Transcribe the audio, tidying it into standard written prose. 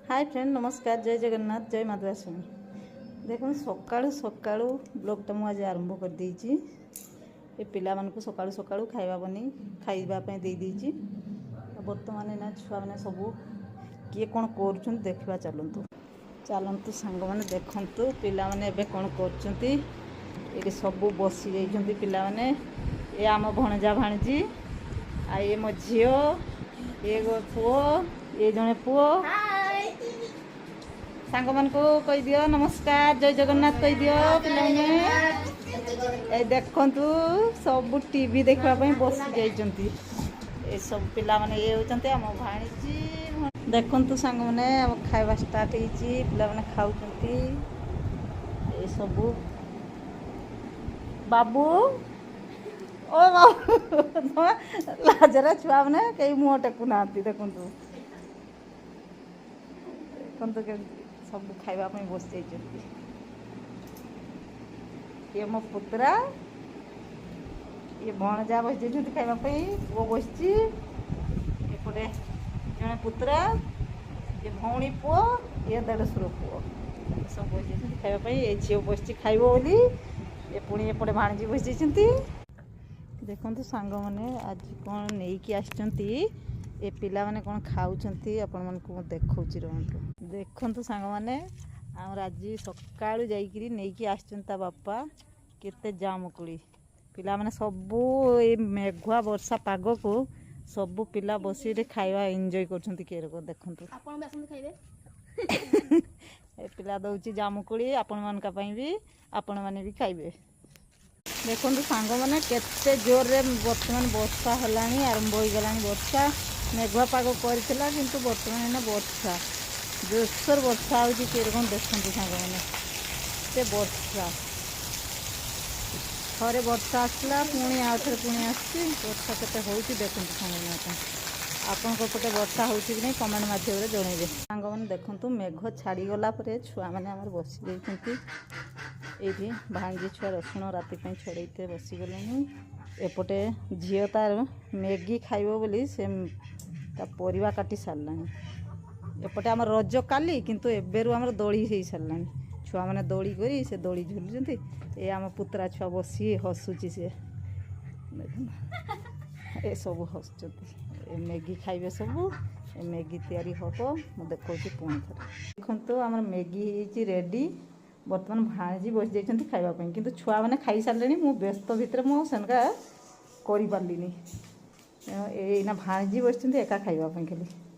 hi friend नमस्कार जय जगन्नाथ जय माधवास्वामी देखो सकाळु सकाळु ब्लॉगटा मु आज आरंभ कर देइची ए पिला मन को सकाळु सकाळु खाइबा बनी खाइबा पे दे देइची वर्तमान ना छुआ माने सब किए कोन करछन देखबा चलंतु चलंतु संग माने देखंतु पिला माने एबे कोन करछंती एटी सब बसी जाइछंती पिला माने ए आम भणजा भाणजी आ ए मो झियो ए गो पुओ ए जने पुओ सांग मन को कह दियो नमस्कार जय जगन्नाथ कह दियो पिलाने देखंतु सब टीवी देखा बस जाइछंती ए सब पिला माने ये होचंती हम भाणीजी देखंतु सांग माने अब खाइबा स्टार्ट ହେଇची पिला माने खाउचंती ए सब बाबू ओ बाबू लाजरा छुआ माने कई मुंह टेकु नांती देखंतु देखंतु के सब खाइबा बस जाइछंती ये मो पुत्रा ये भणजा बस जाइछंती खाइबा वो बसची एपटे जने पुत्रा ये भौणी पुओ ये देढ़सुर पुओ सब बस जाइछंती खाइबा ये झियो बसची खाइबो बोली ये पुणी एपटे भाणजी बस जाइछंती देखंतु सांग माने आज कोन नेई की आछंती ए पिला माने कोन खाउछंती आपण मन को देखौची रहंतु देखंतु सांग माने आम आज सकाळु जाईकरी नेकी आछंता बापा केते जामुकुली पिला माने सबु ए मेघुआ वर्षा पाग को सबु पिला बसी रे खाइबा एन्जॉय करछंती केरे को देखंतु आपण बेसन खाइबे ए पिला दउची जामुकुली आपण मन का पई भी आपण माने भी खाइबे देखंतु सांग माने केते जोर रे वर्तमान वर्षा हलानी आरंभ होई गलानी वर्षा मेघुआ पाग करथिला किंतु वर्तमान ना वर्षा जोरसोर वर्षा होची केरकम देखंतु सांग माने ते वर्षा थरे वर्षा आसला पुणी आउथरे पुणी आसी वर्षा केते होची देखंतु सांग माने आपन को पटे वर्षा होची कि नै कमेंट माध्यम रे जणैबे सांग माने देखंतु मेघ छाड़ी गला परे छुआ माने हमर बसी जाइछंती एठी भांजी छुआ रसुण राति पई छड़ैते बसी गलेनी एपटे झियो तार मैगी खाइबो बोली से ता परिवा काटी सारलानी एपटे आम रज काली किंतु एबेरु आम दोली हो सारानी छुआ मैंने दोली करी से दोली झुलुंट ये आम पुत्रा छुआ बसी हसुची से ए सब हसुँच मैगी खाइबे सब मैगी तैयारी हम मुझे देखा पुणी थे देखो आम मैगी रेडी बर्तमान भाणजी बस जाइए खावाई किंतु छुआ मैंने खाई सारे मु व्यस्त भितर मुझे कर पार्ली एना भाणजी बस एका खाइबा खाली